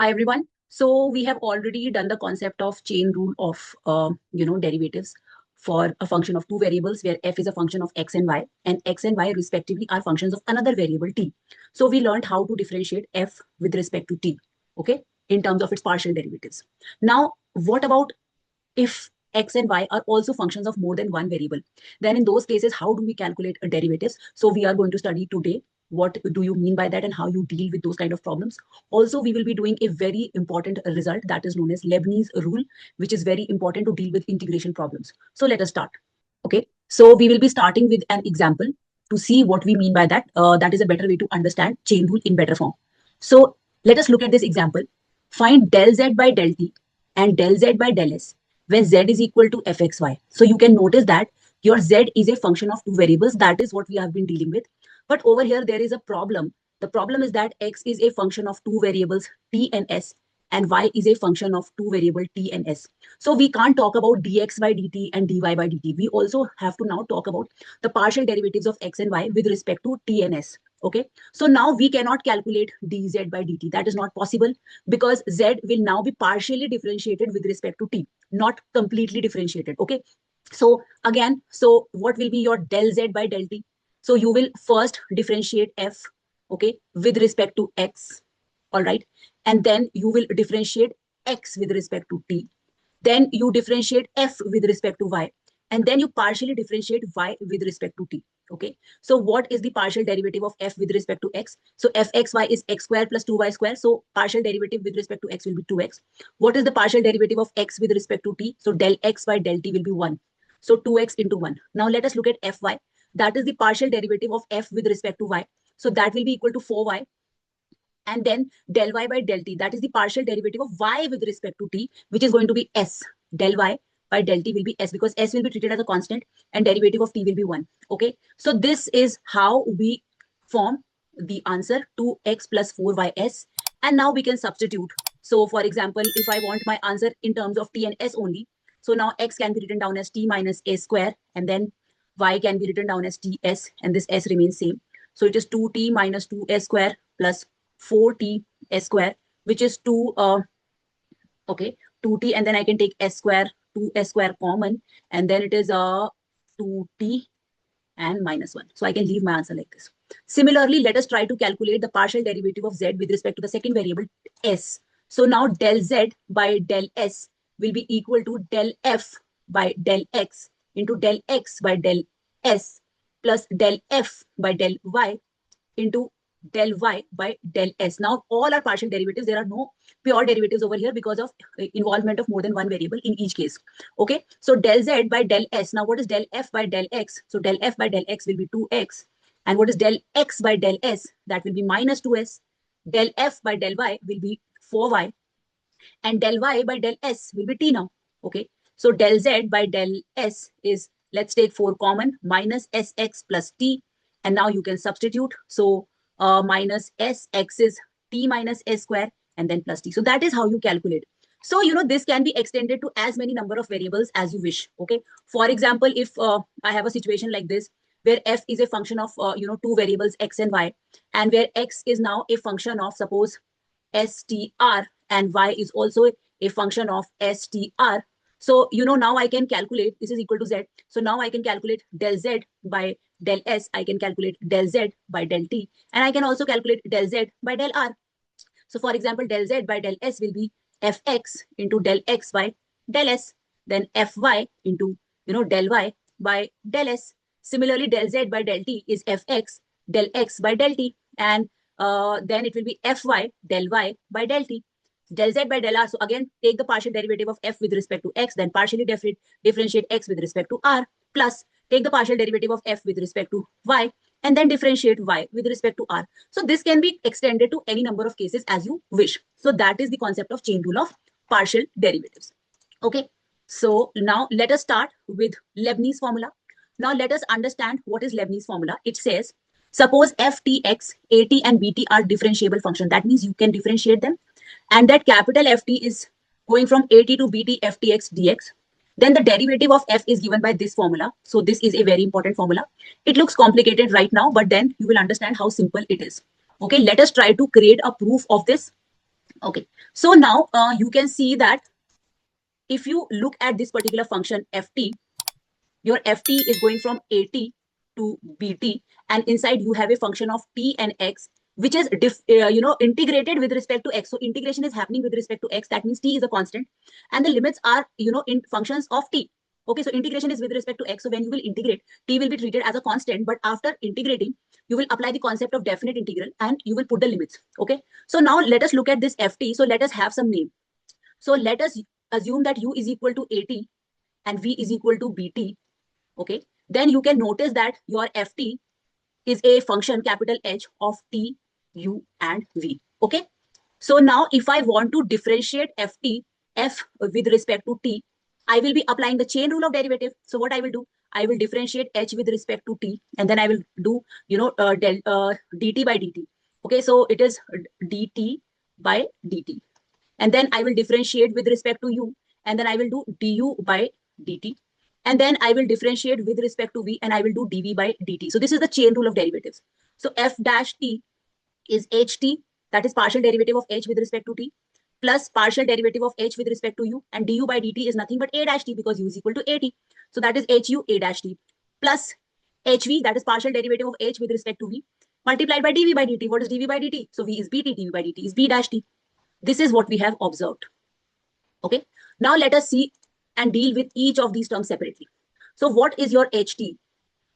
Hi everyone. So we have already done the concept of chain rule of derivatives for a function of two variables where f is a function of and x and y respectively are functions of another variable t. So we learned how to differentiate f with respect to t, okay, in terms of its partial derivatives. Now, what about if x and y are also functions of more than one variable? Then in those cases, how do we calculate a derivatives? So we are going to study today what do you mean by that and how you deal with those kind of problems. Also, we will be doing a very important result that is known as Leibniz rule, which is very important to deal with integration problems. So let us start. Okay, so we will be starting with an example to see what we mean by that. That is a better way to understand chain rule in better form. So let us look at this example. Find del z by del t and del z by del s when z is equal to fxy. So you can notice that your z is a function of two variables. That is what we have been dealing with. But over here, there is a problem. The problem is that x is a function of two variables t and s, and y is a function of two variable t and s. So we can't talk about dx by dt and dy by dt. We also have to now talk about the partial derivatives of x and y with respect to t and s. Okay, so now we cannot calculate dz by dt. That is not possible because z will now be partially differentiated with respect to t, not completely differentiated. Okay, so again, so what will be your del z by del t? So you will first differentiate f, okay, with respect to x, all right, and then you will differentiate x with respect to t. Then you differentiate f with respect to y, and then you partially differentiate y with respect to t. Okay, so what is the partial derivative of f with respect to x? So fxy is x square plus 2y square. So partial derivative with respect to x will be 2x. What is the partial derivative of x with respect to t? So del x by del t will be 1. So 2x into 1. Now let us look at fy. That is the partial derivative of f with respect to y. So that will be equal to 4y. And then del y by del t, that is the partial derivative of y with respect to t, which is going to be s. Del y by del t will be s because s will be treated as a constant and derivative of t will be 1. Okay, so this is how we form the answer 2x plus 4ys. And now we can substitute. So for example, if I want my answer in terms of t and s only, so now x can be written down as t minus a square, and then y can be written down as ts, and this s remains same. So it is 2t minus 2s square plus 4t s square, which is 2, okay, 2t, and then I can take s square, 2s square common, and then it is 2t and minus 1. So I can leave my answer like this. Similarly, let us try to calculate the partial derivative of z with respect to the second variable s. So now del z by del s will be equal to del f by del x into del x by del s plus del f by del y into del y by del s. Now all are partial derivatives. There are no pure derivatives over here because of involvement of more than one variable in each case. Okay, so del z by del s. Now what is del f by del x? So del f by del x will be 2x. And what is del x by del s? That will be minus 2s. Del f by del y will be 4y. And del y by del s will be t now. Okay, so del z by del s is, let's take 4 common, minus sx plus t. And now you can substitute. So minus sx is t minus s square and then plus t. So that is how you calculate. So, this can be extended to as many number of variables as you wish. Okay. For example, if I have a situation like this, where f is a function of, two variables, x and y, and where x is now a function of, suppose, str, and y is also a function of str. So, now I can calculate, this is equal to z. So now I can calculate del z by del s, I can calculate del z by del t, and I can also calculate del z by del r. So for example, del z by del s will be fx into del x by del s, then fy into, del y by del s. Similarly, del z by del t is fx del x by del t, and then it will be fy del y by del t. Del z by del r. So again, take the partial derivative of f with respect to x, then partially differentiate x with respect to r, plus take the partial derivative of f with respect to y, and then differentiate y with respect to r. So this can be extended to any number of cases as you wish. So that is the concept of chain rule of partial derivatives. Okay, so now let us start with Leibniz formula. Now let us understand what is Leibniz formula. It says, suppose f, t, x, a, t, and b, t are differentiable functions. That means you can differentiate them, and that capital Ft is going from at to bt ftx dx. Then the derivative of f is given by this formula. So this is a very important formula. It looks complicated right now, but then you will understand how simple it is. Okay, let us try to create a proof of this Okay, so now you can see that if you look at this particular function ft, your ft is going from at to bt, and inside you have a function of t and x, which is integrated with respect to x. So integration is happening with respect to x. That means t is a constant, and the limits are in functions of t. Okay, so integration is with respect to x. So when you will integrate, t will be treated as a constant, but after integrating, you will apply the concept of definite integral and you will put the limits. Okay, so now let us look at this ft. So let us have some name. So let us assume that u is equal to at and v is equal to bt. Okay, then you can notice that your ft is a function capital H of t, u, and v. Okay, so now if I want to differentiate ft, f with respect to t, I will be applying the chain rule of derivative. So what I will do, I will differentiate h with respect to t, and then I will do dt by dt. Okay, so it is dt by dt, and then I will differentiate with respect to u, and then I will do du by dt, and then I will differentiate with respect to v, and I will do dv by dt. So this is the chain rule of derivatives. So f dash t is ht, that is partial derivative of h with respect to t, plus partial derivative of h with respect to u, and du by dt is nothing but a dash t because u is equal to at. So that is hu a dash t, plus hv, that is partial derivative of h with respect to v, multiplied by dv by dt. What is dv by dt? So v is bt, dv by dt is b dash t. This is what we have observed. Okay, now let us see and deal with each of these terms separately. So what is your ht?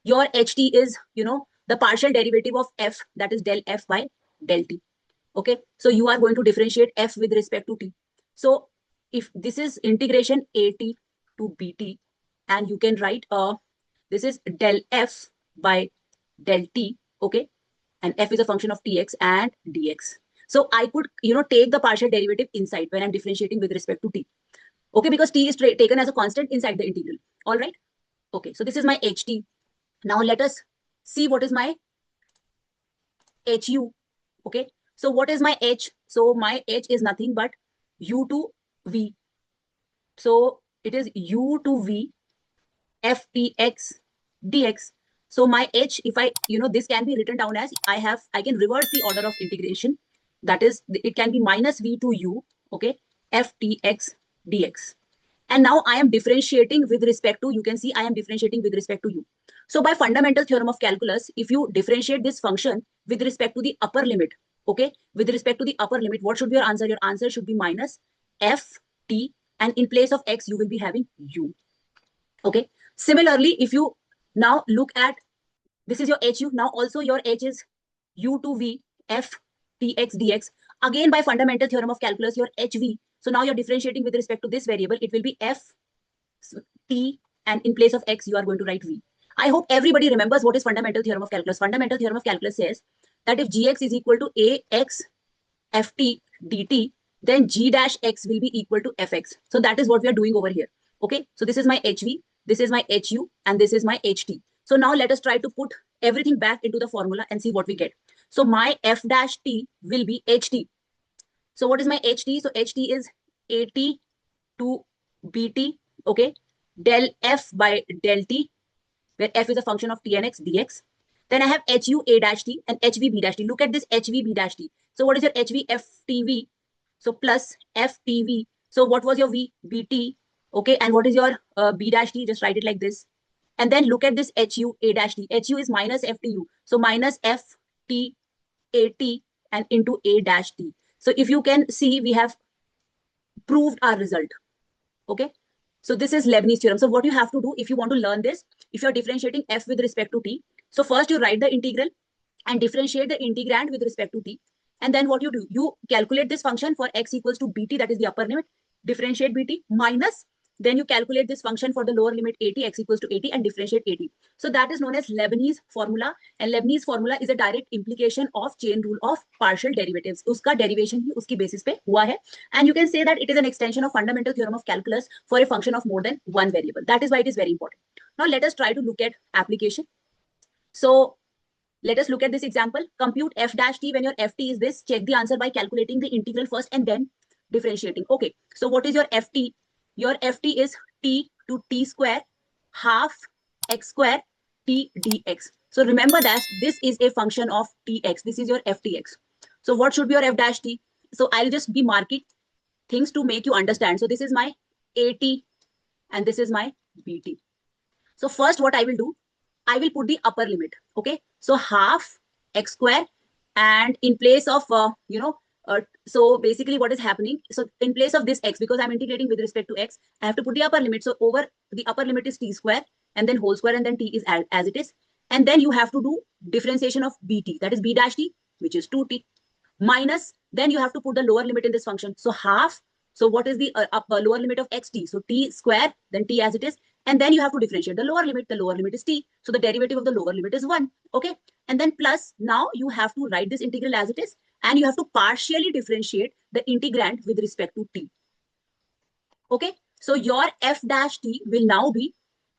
Your ht is, the partial derivative of f, that is del f by del t. Okay, so you are going to differentiate f with respect to t. So if this is integration at to bt, and you can write this is del f by del t. Okay, and f is a function of tx and dx. So I could, take the partial derivative inside when I'm differentiating with respect to t. Okay, because t is taken as a constant inside the integral. All right. Okay, so this is my ht. Now let us see what is my hu. Okay, so what is my h? So my h is nothing but u to v. So it is u to v f tx dx. So my h, if I, this can be written down as I can reverse the order of integration. That is, it can be minus v to u, okay, f tx dx. And now I am differentiating with respect to, you can see I am differentiating with respect to u. So by fundamental theorem of calculus, if you differentiate this function with respect to the upper limit, okay, with respect to the upper limit, what should be your answer? Your answer should be minus f t, and in place of x, you will be having u. Okay. Similarly, if you now look at, this is your hu. Now also your h is u to v f tx dx. Again, by fundamental theorem of calculus, your hv. So now you're differentiating with respect to this variable. It will be f t, and in place of x, you are going to write v. I hope everybody remembers what is fundamental theorem of calculus. Fundamental theorem of calculus says that if gx is equal to ax ft dt, then g dash x will be equal to fx. So that is what we are doing over here. Okay, so this is my hv, this is my hu, and this is my ht. So now let us try to put everything back into the formula and see what we get. So my f dash t will be ht. So what is my ht? So ht is at to bt, okay, del f by del t, where f is a function of t and x dx. Then I have hu a dash t and hv b dash t. Look at this hv b dash t. So what is your hv ftv? So plus ftv. So what was your v? bt. Okay, and what is your b dash t? Just write it like this. And then look at this hu a dash t. Hu is minus ftu. So minus ft at and into a dash t. So if you can see, we have proved our result. Okay, so this is Leibniz theorem. So what you have to do if you want to learn this, if you're differentiating f with respect to t, so first you write the integral and differentiate the integrand with respect to t. And then what you do, you calculate this function for x equals to bt, that is the upper limit, differentiate bt, minus, then you calculate this function for the lower limit at, x equals to at, and differentiate at. So that is known as Leibniz formula, and Leibniz formula is a direct implication of chain rule of partial derivatives. Uska derivation ही उसकी basis पे हुआ है, and you can say that it is an extension of fundamental theorem of calculus for a function of more than one variable. That is why it is very important. Now let us try to look at application. So let us look at this example. Compute f dash t when your ft is this. Check the answer by calculating the integral first and then differentiating. Okay, so what is your ft? Your ft is t to t square half x square t dx. So remember that this is a function of tx. This is your ftx. So what should be your f dash t? So I'll just be marking things to make you understand. So this is my AT and this is my BT. So first what I will do, I will put the upper limit. Okay. So half x square, and in place of, so basically what is happening, so in place of this x, because I'm integrating with respect to x, I have to put the upper limit. So over the upper limit is t square and then whole square and then t is as it is. And then you have to do differentiation of bt, that is b dash t, which is 2t, minus, then you have to put the lower limit in this function. So half, so what is the lower limit of xt? So t square, then t as it is. And then you have to differentiate the lower limit. The lower limit is t. So the derivative of the lower limit is 1. Okay. And then plus, now you have to write this integral as it is. And you have to partially differentiate the integrand with respect to t. Okay. So your f dash t will now be,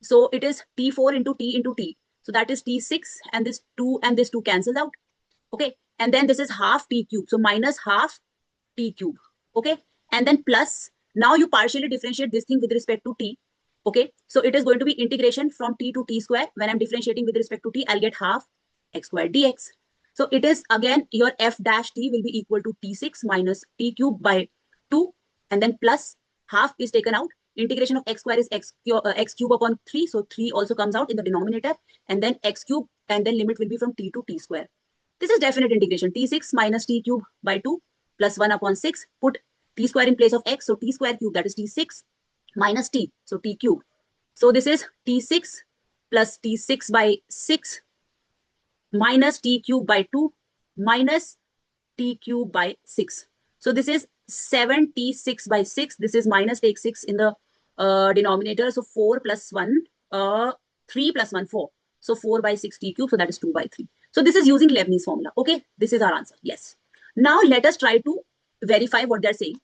so it is t4 into t into t. So that is t6, and this 2 and this 2 cancels out. Okay. And then this is half t cube. So minus half t cube. Okay. And then plus, now you partially differentiate this thing with respect to t. Okay. So it is going to be integration from t to t square. When I'm differentiating with respect to t, I'll get half x square dx. So it is again your f dash t will be equal to t6 minus t cube by 2. And then plus half is taken out. Integration of x square is x cube upon 3. So 3 also comes out in the denominator. And then x cube, and then limit will be from t to t square. This is definite integration. T6 minus t cube by 2 plus 1 upon 6. Put t square in place of x. So t square cube, that is t6 minus t. So t cube. So this is t6 plus t6 by 6 minus t cube by 2 minus t cube by 6. So this is 7t6 by 6. This is minus, take 6 in the denominator. So 4 plus 1, 3 plus 1, 4. So 4 by 6 t cube. So that is 2 by 3. So this is using Leibniz formula. Okay, this is our answer. Yes. Now let us try to verify what they're saying.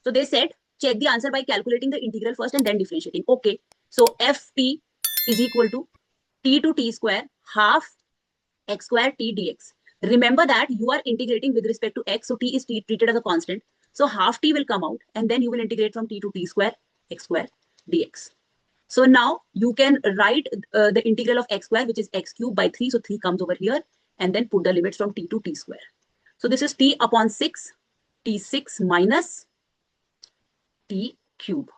So they said, check the answer by calculating the integral first and then differentiating. Okay. So ft is equal to t to t square half x square t dx. Remember that you are integrating with respect to x. So t is treated as a constant. So half t will come out and then you will integrate from t to t square x square dx. So now you can write the integral of x square, which is x cube by 3. So 3 comes over here and then put the limits from t to t square. So this is t upon 6, t6 minus t cube.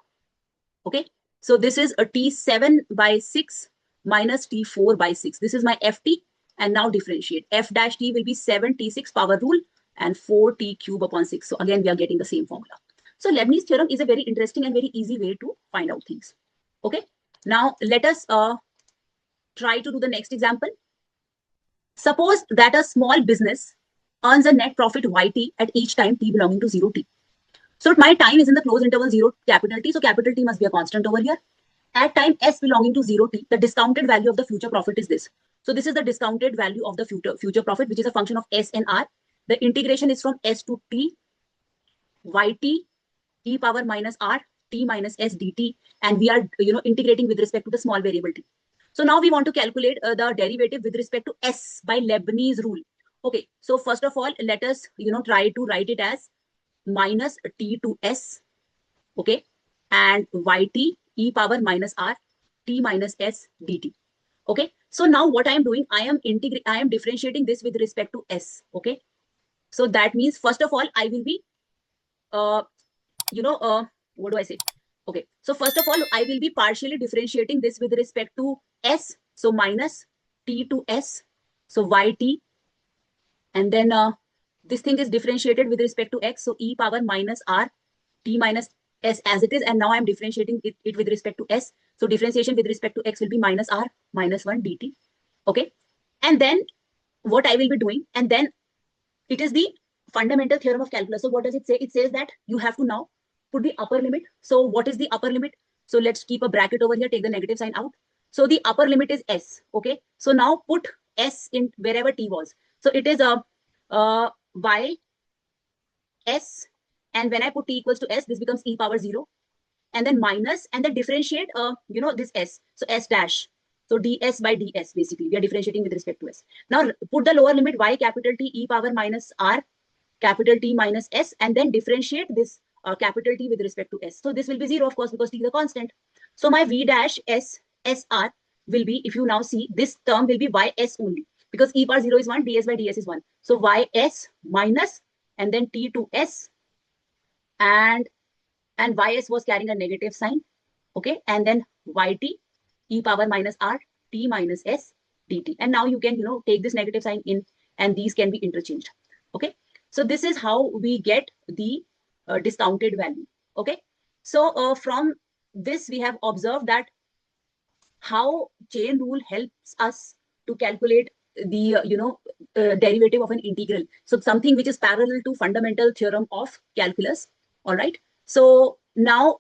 Okay. So this is a t7 by 6 minus t4 by 6. This is my ft. And now differentiate. F dash t will be 7t6 power rule and 4t cube upon 6. So again, we are getting the same formula. So Leibniz theorem is a very interesting and very easy way to find out things. Okay. Now let us try to do the next example. Suppose that a small business earns a net profit yt at each time t belonging to 0t. So my time is in the closed interval 0 capital T. So capital T must be a constant over here. At time s belonging to 0t, the discounted value of the future profit is this. So this is the discounted value of the future profit, which is a function of s and r. The integration is from s to t, yt, e power minus r, t minus s dt. And we are integrating with respect to the small variable t. So now we want to calculate the derivative with respect to s by Leibniz rule. Okay, so first of all, let us try to write it as minus t to s, okay, and yt e power minus r, t minus s dt. Okay, so now what I am doing, I am differentiating this with respect to s. Okay, so that means first of all I will be what do I say? Okay, so first of all I will be partially differentiating this with respect to s. So minus t to s, so yt, and then this thing is differentiated with respect to x. So e power minus r, t minus s as it is, and now I'm differentiating it with respect to s. So differentiation with respect to x will be minus r minus 1 dt. Okay, and then what I will be doing, and then it is the fundamental theorem of calculus. So what does it say? It says that you have to now put the upper limit. So what is the upper limit? So let's keep a bracket over here, take the negative sign out. So the upper limit is s. Okay, so now put s in wherever t was. So it is y s, and when I put t equals to s, this becomes e power 0, and then minus, and then differentiate this s. So s dash, so ds by ds, basically we are differentiating with respect to s. Now put the lower limit y capital T e power minus r capital T minus s, and then differentiate this capital T with respect to s. So this will be 0, of course, because t is a constant. So my v dash s sr will be, if you now see, this term will be ys only, because e power 0 is 1, ds by ds is 1. So ys minus, and then t to s, and ys was carrying a negative sign, okay, and then yt e power minus r t minus s dt. And now you can, take this negative sign in, and these can be interchanged. Okay, so this is how we get the discounted value. Okay, so from this we have observed that how chain rule helps us to calculate the derivative of an integral. So something which is parallel to fundamental theorem of calculus. All right, so now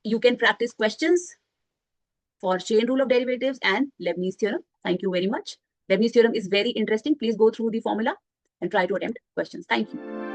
you can practice questions for chain rule of derivatives and Leibniz theorem. Thank you very much. Leibniz theorem is very interesting. Please go through the formula and try to attempt questions. Thank you.